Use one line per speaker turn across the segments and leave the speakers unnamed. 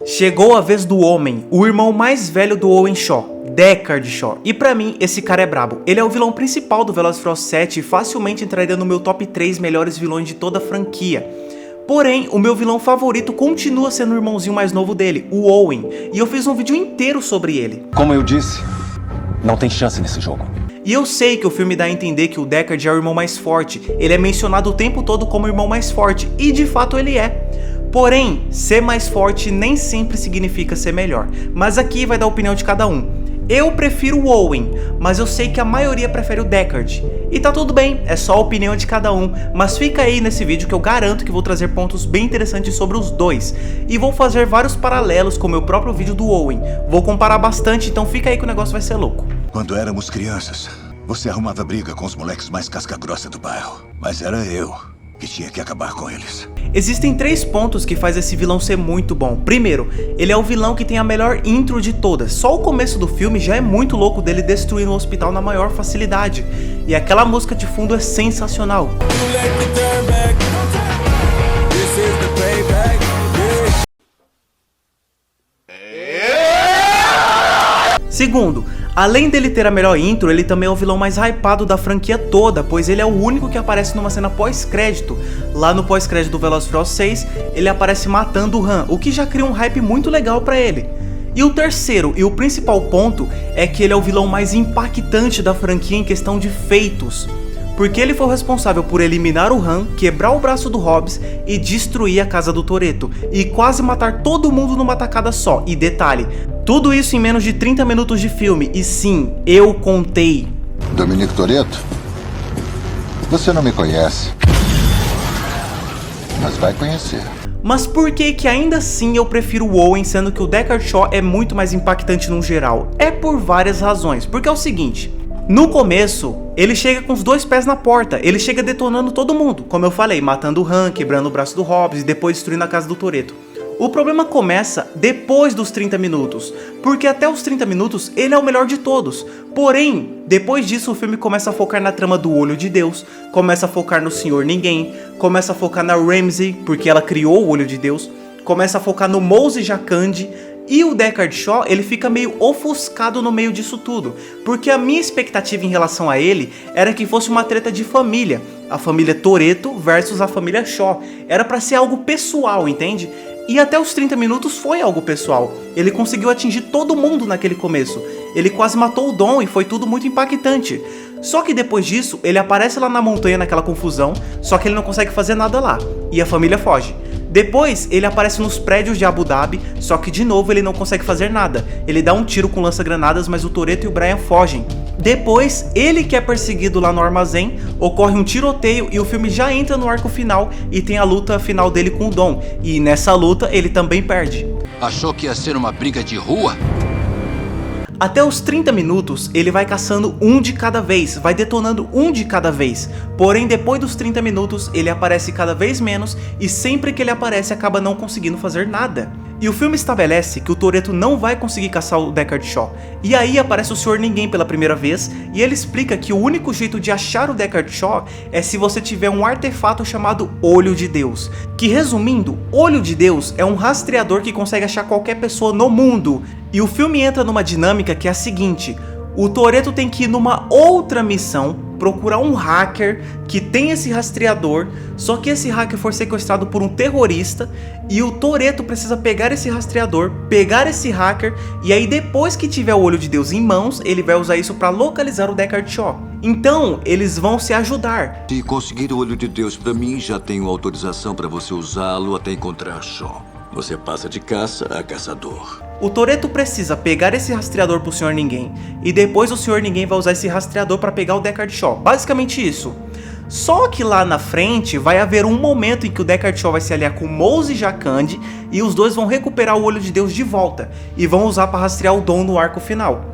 Chegou a vez do homem, o irmão mais velho do Owen Shaw, Deckard Shaw. E pra mim, esse cara é brabo. Ele é o vilão principal do Velozes e Furiosos 7 e facilmente entraria no meu top 3 melhores vilões de toda a franquia. Porém, o meu vilão favorito continua sendo o irmãozinho mais novo dele, o Owen. E eu fiz um vídeo inteiro sobre ele.
Como eu disse, não tem chance nesse jogo.
E eu sei que o filme dá a entender que o Deckard é o irmão mais forte. Ele é mencionado o tempo todo como o irmão mais forte. E de fato ele é. Porém, ser mais forte nem sempre significa ser melhor. Mas aqui vai dar a opinião de cada um. Eu prefiro o Owen, mas eu sei que a maioria prefere o Deckard. E tá tudo bem, é só a opinião de cada um. Mas fica aí nesse vídeo que eu garanto que vou trazer pontos bem interessantes sobre os dois. E vou fazer vários paralelos com o meu próprio vídeo do Owen. Vou comparar bastante, então fica aí que o negócio vai ser louco.
Quando éramos crianças, você arrumava briga com os moleques mais casca-grossa do bairro. Mas era eu que tinha que acabar com eles.
Existem 3 pontos que faz esse vilão ser muito bom. Primeiro, ele é o vilão que tem a melhor intro de todas. Só o começo do filme já é muito louco dele destruindo o hospital na maior facilidade. E aquela música de fundo é sensacional. Segundo, além dele ter a melhor intro, ele também é o vilão mais hypado da franquia toda, pois ele é o único que aparece numa cena pós-crédito. Lá no pós-crédito do Velozes e Furiosos 6, ele aparece matando o Han, o que já cria um hype muito legal pra ele. E o terceiro e o principal ponto é que ele é o vilão mais impactante da franquia em questão de feitos. Porque ele foi o responsável por eliminar o Han, quebrar o braço do Hobbs e destruir a casa do Toretto. E quase matar todo mundo numa tacada só. E detalhe, tudo isso em menos de 30 minutos de filme. E sim, eu contei.
Dominique Toretto? Você não me conhece. Mas vai conhecer.
Mas por que ainda assim eu prefiro o Owen, sendo que o Deckard Shaw é muito mais impactante no geral? É por várias razões. Porque é o seguinte... No começo, ele chega com os 2 pés na porta, ele chega detonando todo mundo, como eu falei, matando o Han, quebrando o braço do Hobbs e depois destruindo a casa do Toretto. O problema começa depois dos 30 minutos, porque até os 30 minutos ele é o melhor de todos. Porém, depois disso o filme começa a focar na trama do Olho de Deus, começa a focar no Senhor Ninguém, começa a focar na Ramsey, porque ela criou o Olho de Deus, começa a focar no Mose Jacandi. E o Deckard Shaw, ele fica meio ofuscado no meio disso tudo, porque a minha expectativa em relação a ele era que fosse uma treta de família, a família Toretto versus a família Shaw, era pra ser algo pessoal, entende? E até os 30 minutos foi algo pessoal, ele conseguiu atingir todo mundo naquele começo, ele quase matou o Dom e foi tudo muito impactante. Só que depois disso, ele aparece lá na montanha naquela confusão, só que ele não consegue fazer nada lá, e a família foge. Depois, ele aparece nos prédios de Abu Dhabi, só que de novo ele não consegue fazer nada. Ele dá um tiro com lança-granadas, mas o Toretto e o Brian fogem. Depois, ele que é perseguido lá no armazém, ocorre um tiroteio e o filme já entra no arco final e tem a luta final dele com o Dom. E nessa luta, ele também perde.
Achou que ia ser uma briga de rua?
Até os 30 minutos, ele vai caçando um de cada vez, vai detonando um de cada vez. Porém, depois dos 30 minutos, ele aparece cada vez menos e sempre que ele aparece, acaba não conseguindo fazer nada. E o filme estabelece que o Toretto não vai conseguir caçar o Deckard Shaw. E aí aparece o Senhor Ninguém pela primeira vez, e ele explica que o único jeito de achar o Deckard Shaw é se você tiver um artefato chamado Olho de Deus. Que resumindo, Olho de Deus é um rastreador que consegue achar qualquer pessoa no mundo. E o filme entra numa dinâmica que é a seguinte: o Toretto tem que ir numa outra missão, procurar um hacker que tem esse rastreador, só que esse hacker foi sequestrado por um terrorista e o Toretto precisa pegar esse rastreador, pegar esse hacker e aí depois que tiver o Olho de Deus em mãos, ele vai usar isso para localizar o Deckard Shaw. Então, eles vão se ajudar.
Se conseguir o Olho de Deus para mim, já tenho autorização para você usá-lo até encontrar Shaw. Você passa de caça a caçador.
O Toretto precisa pegar esse rastreador pro Senhor Ninguém, e depois o Senhor Ninguém vai usar esse rastreador para pegar o Deckard Shaw, basicamente isso. Só que lá na frente vai haver um momento em que o Deckard Shaw vai se aliar com Mose Jacandi e os dois vão recuperar o Olho de Deus de volta, e vão usar para rastrear o Dom no arco final.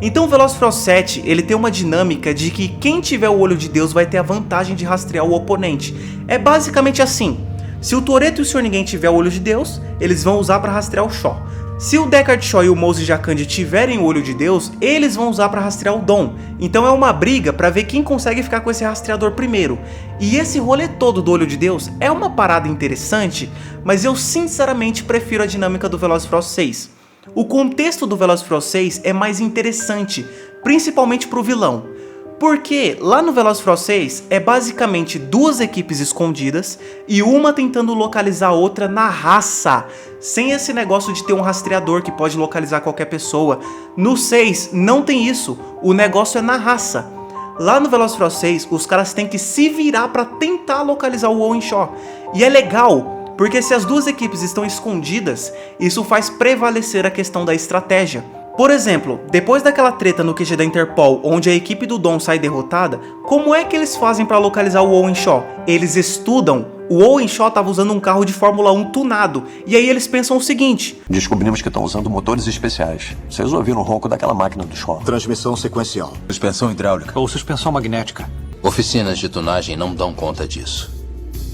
Então o Velozes e Furiosos 7, ele tem uma dinâmica de que quem tiver o Olho de Deus vai ter a vantagem de rastrear o oponente. É basicamente assim: se o Toretto e o Senhor Ninguém tiver o Olho de Deus, eles vão usar para rastrear o Shaw. Se o Deckard Shaw e o Mose Jakandi tiverem o Olho de Deus, eles vão usar para rastrear o Dom. Então é uma briga para ver quem consegue ficar com esse rastreador primeiro. E esse rolê todo do Olho de Deus é uma parada interessante, mas eu sinceramente prefiro a dinâmica do Velozes e Furiosos 6. O contexto do Velozes e Furiosos 6 é mais interessante, principalmente pro vilão. Porque lá no Velozes e Furiosos 6 é basicamente duas equipes escondidas e uma tentando localizar a outra na raça, sem esse negócio de ter um rastreador que pode localizar qualquer pessoa. No 6 não tem isso, o negócio é na raça. Lá no Velozes e Furiosos 6 os caras têm que se virar para tentar localizar o Owen Shaw. E é legal, porque se as duas equipes estão escondidas, isso faz prevalecer a questão da estratégia. Por exemplo, depois daquela treta no QG da Interpol, onde a equipe do Dom sai derrotada, como é que eles fazem para localizar o Owen Shaw? Eles estudam. O Owen Shaw estava usando um carro de Fórmula 1 tunado, e aí eles pensam o seguinte:
descobrimos que estão usando motores especiais. Vocês ouviram o ronco daquela máquina do Shaw?
Transmissão sequencial.
Suspensão hidráulica.
Ou suspensão magnética.
Oficinas de tunagem não dão conta disso.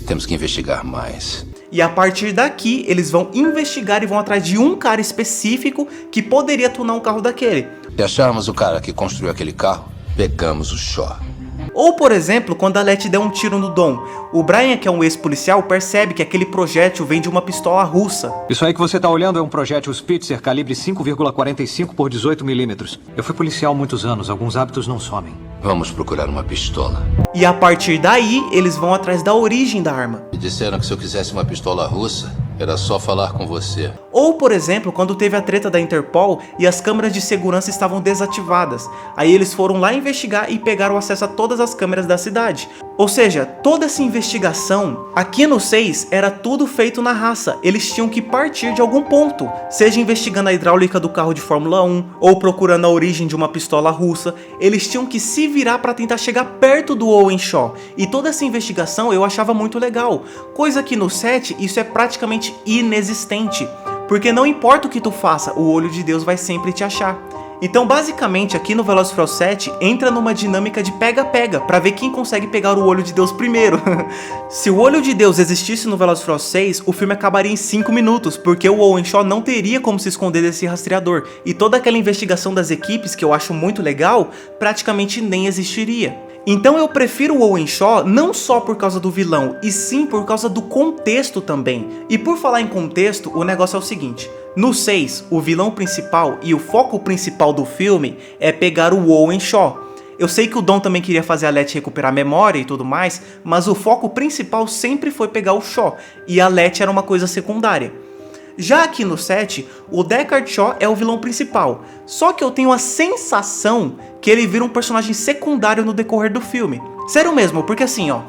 Temos que investigar mais.
E a partir daqui, eles vão investigar e vão atrás de um cara específico que poderia tunar um carro daquele.
Se acharmos o cara que construiu aquele carro, pegamos o Shaw.
Ou, por exemplo, quando a Letty der um tiro no Dom, o Brian, que é um ex-policial, percebe que aquele projétil vem de uma pistola russa.
Isso aí que você tá olhando é um projétil Spitzer calibre 5,45 por 18 milímetros. Eu fui policial há muitos anos, alguns hábitos não somem.
Vamos procurar uma pistola.
E a partir daí, eles vão atrás da origem da arma.
Me disseram que se eu quisesse uma pistola russa, era só falar com você.
Ou, por exemplo, quando teve a treta da Interpol e as câmeras de segurança estavam desativadas. Aí eles foram lá investigar e pegaram acesso a todas as câmeras da cidade. Ou seja, toda essa investigação, aqui no 6, era tudo feito na raça. Eles tinham que partir de algum ponto. Seja investigando a hidráulica do carro de Fórmula 1, ou procurando a origem de uma pistola russa. Eles tinham que se virar para tentar chegar perto do Owen Shaw. E toda essa investigação eu achava muito legal. Coisa que no 7, isso é praticamente inexistente. Porque não importa o que tu faça, o Olho de Deus vai sempre te achar. Então basicamente aqui no Velozes e Furiosos 7 entra numa dinâmica de pega-pega para ver quem consegue pegar o Olho de Deus primeiro. Se o Olho de Deus existisse no Velozes e Furiosos 6, o filme acabaria em 5 minutos, porque o Owen Shaw não teria como se esconder desse rastreador. E toda aquela investigação das equipes, que eu acho muito legal, praticamente nem existiria. Então eu prefiro o Owen Shaw não só por causa do vilão, e sim por causa do contexto também. E por falar em contexto, o negócio é o seguinte: no 6, o vilão principal e o foco principal do filme é pegar o Owen Shaw. Eu sei que o Dom também queria fazer a Letty recuperar a memória e tudo mais, mas o foco principal sempre foi pegar o Shaw, e a Letty era uma coisa secundária. Já aqui no 7, o Deckard Shaw é o vilão principal, só que eu tenho a sensação que ele vira um personagem secundário no decorrer do filme. Sério mesmo, porque assim, ó,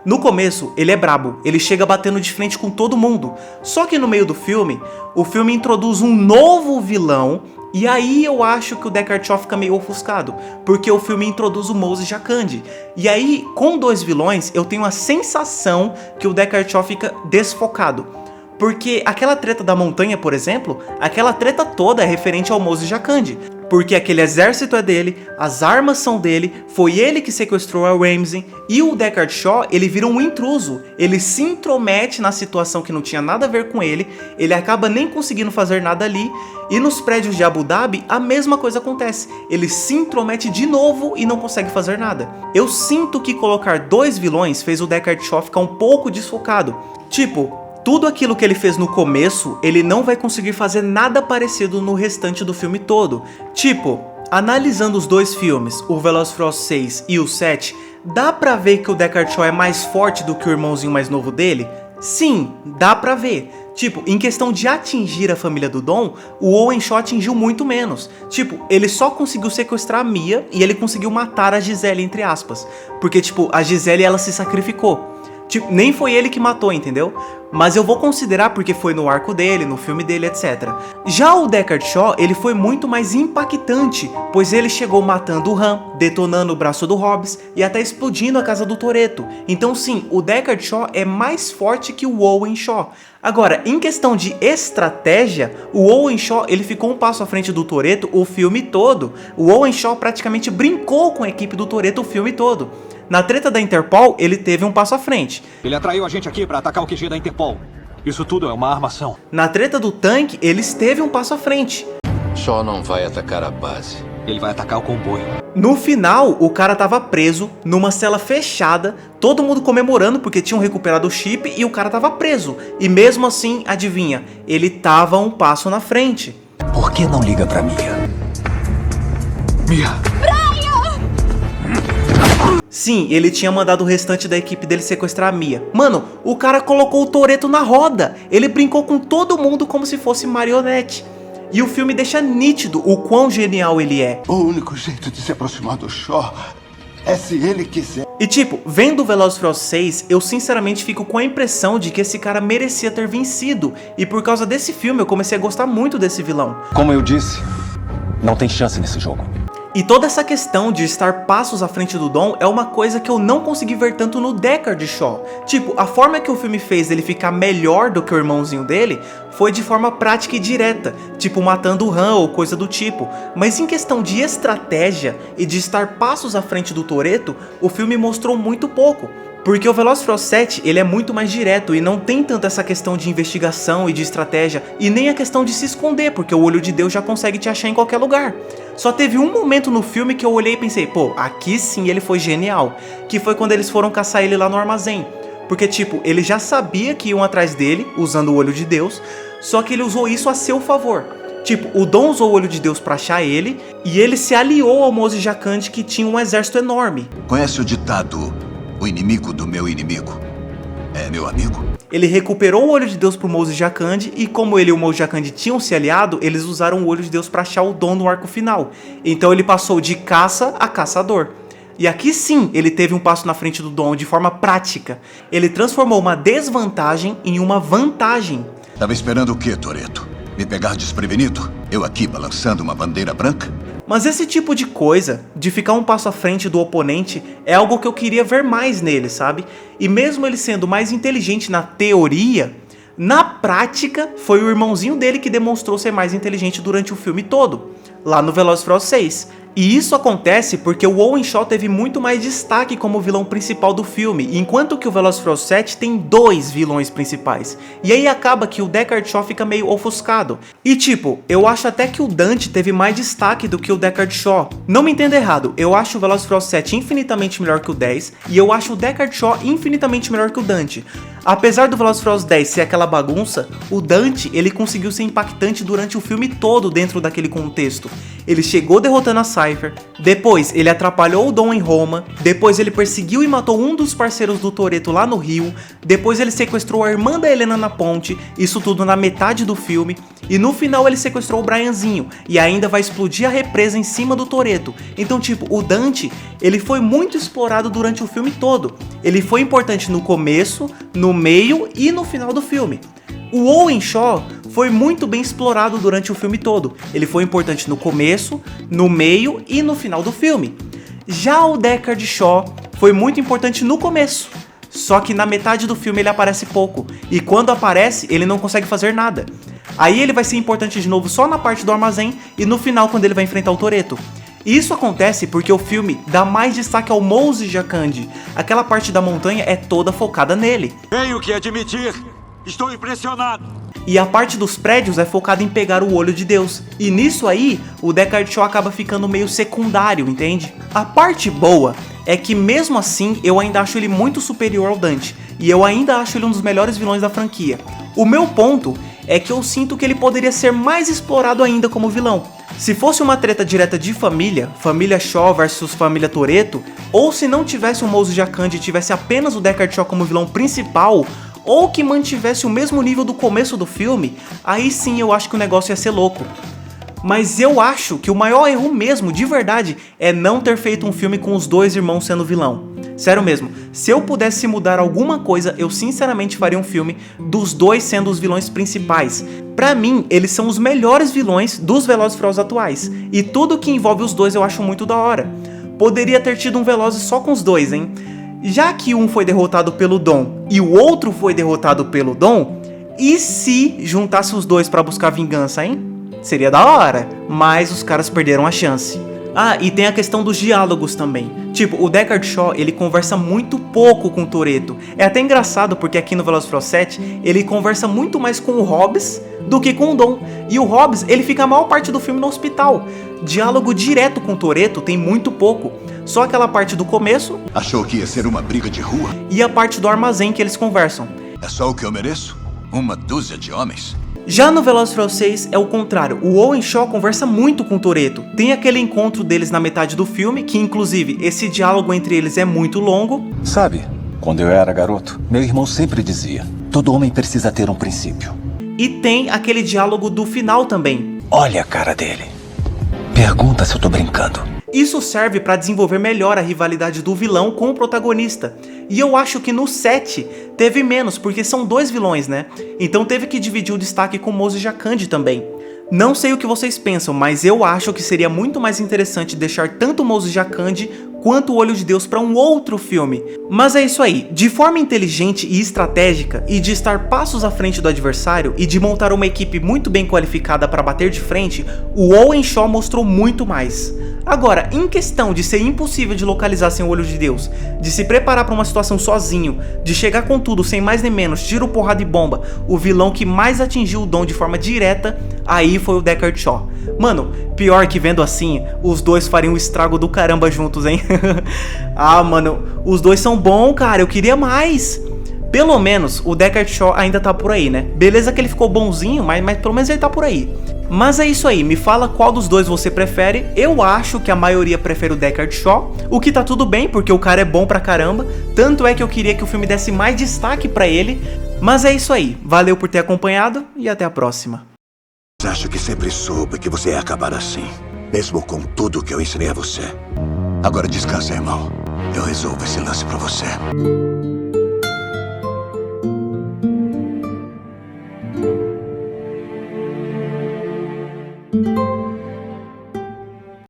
no começo ele é brabo, ele chega batendo de frente com todo mundo, só que no meio do filme, o filme introduz um novo vilão, e aí eu acho que o Deckard Shaw fica meio ofuscado, porque o filme introduz o Mose Jakandi, e aí com dois vilões eu tenho a sensação que o Deckard Shaw fica desfocado. Porque aquela treta da montanha, por exemplo, aquela treta toda é referente ao Mose Jakandi. Porque aquele exército é dele, as armas são dele, foi ele que sequestrou a Ramsey, e o Deckard Shaw, ele vira um intruso. Ele se intromete na situação que não tinha nada a ver com ele acaba nem conseguindo fazer nada ali, e nos prédios de Abu Dhabi a mesma coisa acontece. Ele se intromete de novo e não consegue fazer nada. Eu sinto que colocar dois vilões fez o Deckard Shaw ficar um pouco desfocado. Tipo, tudo aquilo que ele fez no começo, ele não vai conseguir fazer nada parecido no restante do filme todo. Tipo, analisando os dois filmes, o Velozes e Furiosos 6 e o 7, dá pra ver que o Deckard Shaw é mais forte do que o irmãozinho mais novo dele? Sim, dá pra ver. Tipo, em questão de atingir a família do Dom, o Owen Shaw atingiu muito menos. Tipo, ele só conseguiu sequestrar a Mia e ele conseguiu matar a Gisele, entre aspas. Porque, tipo, a Gisele, ela se sacrificou. Tipo, nem foi ele que matou, entendeu? Mas eu vou considerar porque foi no arco dele, no filme dele, etc. Já o Deckard Shaw, ele foi muito mais impactante, pois ele chegou matando o Han, detonando o braço do Hobbs e até explodindo a casa do Toretto. Então sim, o Deckard Shaw é mais forte que o Owen Shaw. Agora, em questão de estratégia, o Owen Shaw, ele ficou um passo à frente do Toretto o filme todo. O Owen Shaw praticamente brincou com a equipe do Toretto o filme todo. Na treta da Interpol, ele teve um passo à frente.
Ele atraiu a gente aqui pra atacar o QG da Interpol. Isso tudo é uma armação.
Na treta do tanque, ele esteve um passo à frente.
Shaw não vai atacar a base.
Ele vai atacar o comboio.
No final, o cara tava preso, numa cela fechada, todo mundo comemorando porque tinham recuperado o chip e o cara tava preso. E mesmo assim, adivinha, ele tava um passo na frente.
Por que não liga pra Mia?
Mia!
Sim, ele tinha mandado o restante da equipe dele sequestrar a Mia. Mano, o cara colocou o Toretto na roda. Ele brincou com todo mundo como se fosse marionete. E o filme deixa nítido o quão genial ele é.
O único jeito de se aproximar do Shaw é se ele quiser.
E tipo, vendo o Velozes e Furiosos 6, eu sinceramente fico com a impressão de que esse cara merecia ter vencido. E por causa desse filme eu comecei a gostar muito desse vilão.
Como eu disse, não tem chance nesse jogo.
E toda essa questão de estar passos à frente do Dom é uma coisa que eu não consegui ver tanto no Deckard Shaw. Tipo, a forma que o filme fez ele ficar melhor do que o irmãozinho dele foi de forma prática e direta, tipo matando o Han ou coisa do tipo. Mas em questão de estratégia e de estar passos à frente do Toretto, o filme mostrou muito pouco. Porque o Velozes e Furiosos 7, ele é muito mais direto e não tem tanto essa questão de investigação e de estratégia, e nem a questão de se esconder, porque o olho de Deus já consegue te achar em qualquer lugar. Só teve um momento no filme que eu olhei e pensei, pô, aqui sim ele foi genial, que foi quando eles foram caçar ele lá no armazém. Porque tipo, ele já sabia que iam atrás dele, usando o olho de Deus, só que ele usou isso a seu favor. Tipo, o Dom usou o olho de Deus pra achar ele, e ele se aliou ao Moses Jacandi, que tinha um exército enorme.
Conhece o ditado, o inimigo do meu inimigo é meu amigo?
Ele recuperou o olho de Deus pro Moses Jacandi, e como ele e o Moses Jacandi tinham se aliado, eles usaram o olho de Deus pra achar o Dom no arco final. Então ele passou de caça a caçador. E aqui sim, ele teve um passo na frente do Dom de forma prática. Ele transformou uma desvantagem em uma vantagem.
Tava esperando o quê, Toretto? Me pegar desprevenido? Eu aqui balançando uma bandeira branca?
Mas esse tipo de coisa, de ficar um passo à frente do oponente, é algo que eu queria ver mais nele, sabe? E mesmo ele sendo mais inteligente na teoria, na prática, foi o irmãozinho dele que demonstrou ser mais inteligente durante o filme todo, lá no Velozes e Furiosos 6. E isso acontece porque o Owen Shaw teve muito mais destaque como vilão principal do filme, enquanto que o Velozes e Furiosos 7 tem 2 vilões principais. E aí acaba que o Deckard Shaw fica meio ofuscado. E tipo, eu acho até que o Dante teve mais destaque do que o Deckard Shaw. Não me entenda errado, eu acho o Velozes e Furiosos 7 infinitamente melhor que o 10, e eu acho o Deckard Shaw infinitamente melhor que o Dante. Apesar do Velozes e Furiosos 10 ser aquela bagunça, o Dante, ele conseguiu ser impactante durante o filme todo dentro daquele contexto. Ele chegou derrotando a Cypher, depois ele atrapalhou o Dom em Roma, depois ele perseguiu e matou um dos parceiros do Toretto lá no Rio, depois ele sequestrou a irmã da Helena na ponte, isso tudo na metade do filme, e no final ele sequestrou o Brianzinho, e ainda vai explodir a represa em cima do Toretto. Então tipo, o Dante, ele foi muito explorado durante o filme todo. Ele foi importante no começo, no meio e no final do filme. O Owen Shaw foi muito bem explorado durante o filme todo. Ele foi importante no começo, no meio e no final do filme. Já o Deckard Shaw foi muito importante no começo, só que na metade do filme ele aparece pouco, e quando aparece ele não consegue fazer nada. Aí ele vai ser importante de novo só na parte do armazém e no final quando ele vai enfrentar o Toretto. E isso acontece porque o filme dá mais destaque ao Moses Jacandi. Aquela parte da montanha é toda focada nele.
Tenho que admitir, estou impressionado.
E a parte dos prédios é focada em pegar o olho de Deus. E nisso aí, o Deckard Shaw acaba ficando meio secundário, entende? A parte boa é que mesmo assim, eu ainda acho ele muito superior ao Dante. E eu ainda acho ele um dos melhores vilões da franquia. O meu ponto é que eu sinto que ele poderia ser mais explorado ainda como vilão. Se fosse uma treta direta de família, família Shaw versus família Toretto, ou se não tivesse o Moses Jacandi e tivesse apenas o Deckard Shaw como vilão principal, ou que mantivesse o mesmo nível do começo do filme, aí sim eu acho que o negócio ia ser louco. Mas eu acho que o maior erro mesmo, de verdade, é não ter feito um filme com os dois irmãos sendo vilão. Sério mesmo, se eu pudesse mudar alguma coisa, eu sinceramente faria um filme dos dois sendo os vilões principais. Pra mim, eles são os melhores vilões dos Velozes e Furiosos atuais, e tudo que envolve os dois eu acho muito da hora. Poderia ter tido um Velozes só com os dois, hein? Já que um foi derrotado pelo Dom e o outro foi derrotado pelo Dom, e se juntasse os dois pra buscar vingança, hein? Seria da hora, mas os caras perderam a chance. Ah, e tem a questão dos diálogos também. Tipo, o Deckard Shaw, ele conversa muito pouco com o Toretto. É até engraçado porque aqui no Velozes e Furiosos 7, ele conversa muito mais com o Hobbs do que com o Dom. E o Hobbs, ele fica a maior parte do filme no hospital. Diálogo direto com o Toretto tem muito pouco. Só aquela parte do começo.
Achou que ia ser uma briga de rua?
E a parte do armazém que eles conversam.
É só o que eu mereço? Uma dúzia de homens?
Já no Velozes e Furiosos 6 é o contrário, o Owen Shaw conversa muito com o Toretto. Tem aquele encontro deles na metade do filme, que inclusive esse diálogo entre eles é muito longo.
Sabe, quando eu era garoto, meu irmão sempre dizia: todo homem precisa ter um princípio.
E tem aquele diálogo do final também.
Olha a cara dele. Pergunta se eu tô brincando.
Isso serve para desenvolver melhor a rivalidade do vilão com o protagonista. E eu acho que no 7 teve menos, porque são dois vilões, né? Então teve que dividir o destaque com Moses Jakandi também. Não sei o que vocês pensam, mas eu acho que seria muito mais interessante deixar tanto Moses Jakandi quanto o Olho de Deus para um outro filme. Mas é isso aí, de forma inteligente e estratégica, e de estar passos à frente do adversário, e de montar uma equipe muito bem qualificada para bater de frente, o Owen Shaw mostrou muito mais. Agora, em questão de ser impossível de localizar sem o Olho de Deus, de se preparar para uma situação sozinho, de chegar com tudo sem mais nem menos, tiro, porrada e bomba, o vilão que mais atingiu o Dom de forma direta, aí foi o Deckard Shaw. Mano, pior que vendo assim, os dois fariam um estrago do caramba juntos, hein? Ah, mano, os dois são bons, cara, eu queria mais. Pelo menos o Deckard Shaw ainda tá por aí, né? Beleza que ele ficou bonzinho, mas pelo menos ele tá por aí. Mas é isso aí, me fala qual dos dois você prefere. Eu acho que a maioria prefere o Deckard Shaw, o que tá tudo bem, porque o cara é bom pra caramba. Tanto é que eu queria que o filme desse mais destaque pra ele. Mas é isso aí, valeu por ter acompanhado e até a próxima.
Acho que sempre soube que você ia acabar assim, mesmo com tudo que eu ensinei a você. Agora descansa, irmão. Eu resolvo esse lance pra você.